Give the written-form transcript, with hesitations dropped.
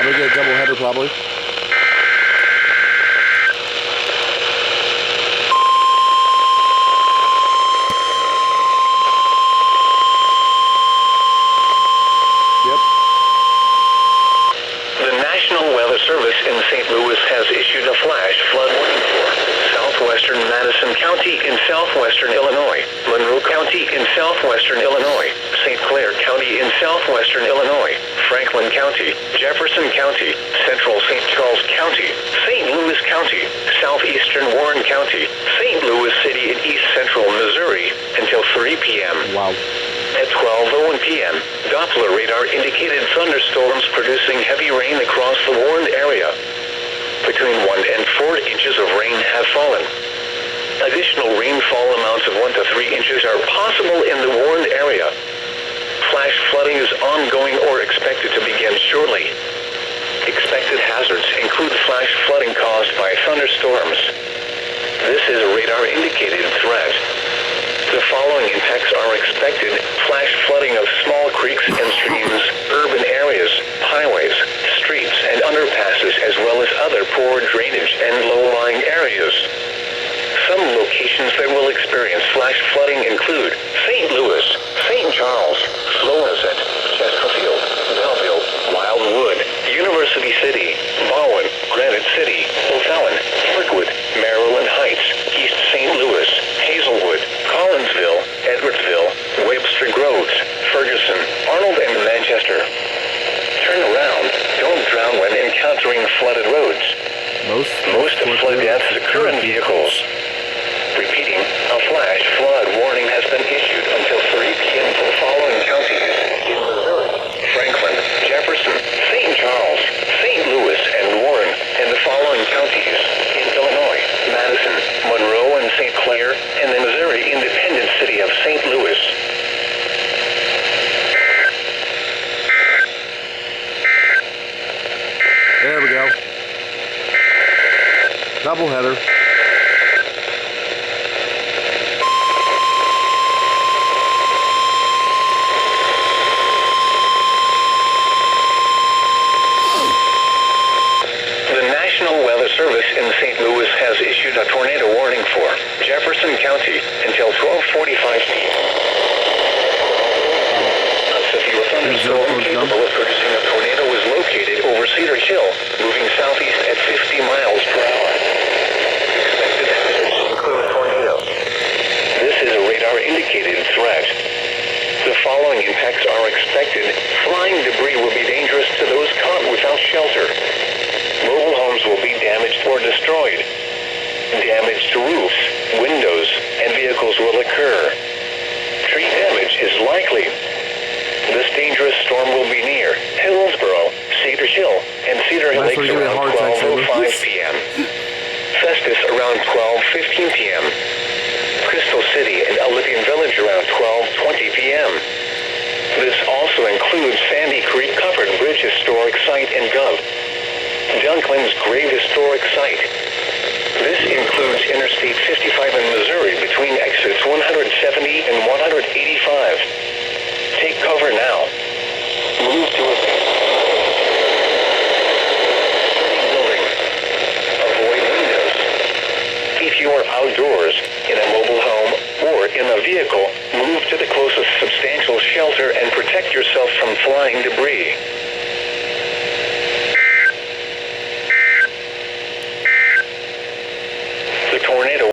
We'll get a double header probably. The National Weather Service in St. Louis has issued a flash flood warning for southwestern Madison County in southwestern Illinois, Monroe County in southwestern Illinois, St. Clair County in southwestern Illinois, Franklin County, Jefferson County, central St. Charles County, St. Louis County, southeastern Warren County, St. Louis City in east central Missouri until 3 p.m. Wow. At 12:01 p.m., Doppler radar indicated thunderstorms producing heavy rain across the warned area. Between 1 and 4 inches of rain have fallen. Additional rainfall amounts of 1 to 3 inches are possible in the warned area. Flash flooding is ongoing or expected to begin shortly. Expected hazards include flash flooding caused by thunderstorms. This is a radar-indicated threat. The following impacts are expected: flash flooding of small creeks and streams, urban areas, highways, streets, and underpasses, as well as other poor drainage and low-lying areas. Some locations that will experience flash flooding include St. Louis, St. Charles, Florissant, Chesterfield, Belleville, Wildwood, University City, Bowen, Granite City, O'Fallon, Kirkwood, Maryland Heights, East St. Louis, Hazelwood, Collinsville, Edwardsville, Webster Groves, Ferguson, Arnold, and Manchester. Turn around. Don't drown when encountering flooded roads. Most of flood deaths occur in vehicles. Repeating, a flash flood warning has been issued until 3 p.m. for the following counties in Missouri: Franklin, Jefferson, St. Charles, St. Louis, and Warren, and the following counties in Illinois: Madison, Monroe, and St. Clair, and the Missouri independent city of St. Louis. There we go. Double header. The National Weather Service in St. Louis has issued a tornado warning for Jefferson County until 12:45 p.m. A severe thunderstorm capable of producing a tornado is located over Cedar Hill, moving southeast at 50 miles per hour. Expected hazards include tornado. This is a radar-indicated threat. The following impacts are expected. Flying debris will be dangerous to those caught without shelter. Mobile homes will be damaged or destroyed. Damage to roofs, windows, and vehicles will occur. Tree damage is likely. This dangerous storm will be near Hillsborough, Cedar Hill, and Cedar Lakes around 12:05 p.m. Festus around 12:15 p.m. Crystal City and Olympian Village around 12:20 p.m. This also includes Sandy Creek Covered Bridge Historic Site and Gov. Dunklin's Grave Historic Site. This includes Interstate 55 in Missouri between exits 170 and 185. Take cover now. Move to a building. Avoid windows. If you are outdoors, in a mobile home, or in a vehicle, move to the closest substantial shelter and protect yourself from flying debris. The tornado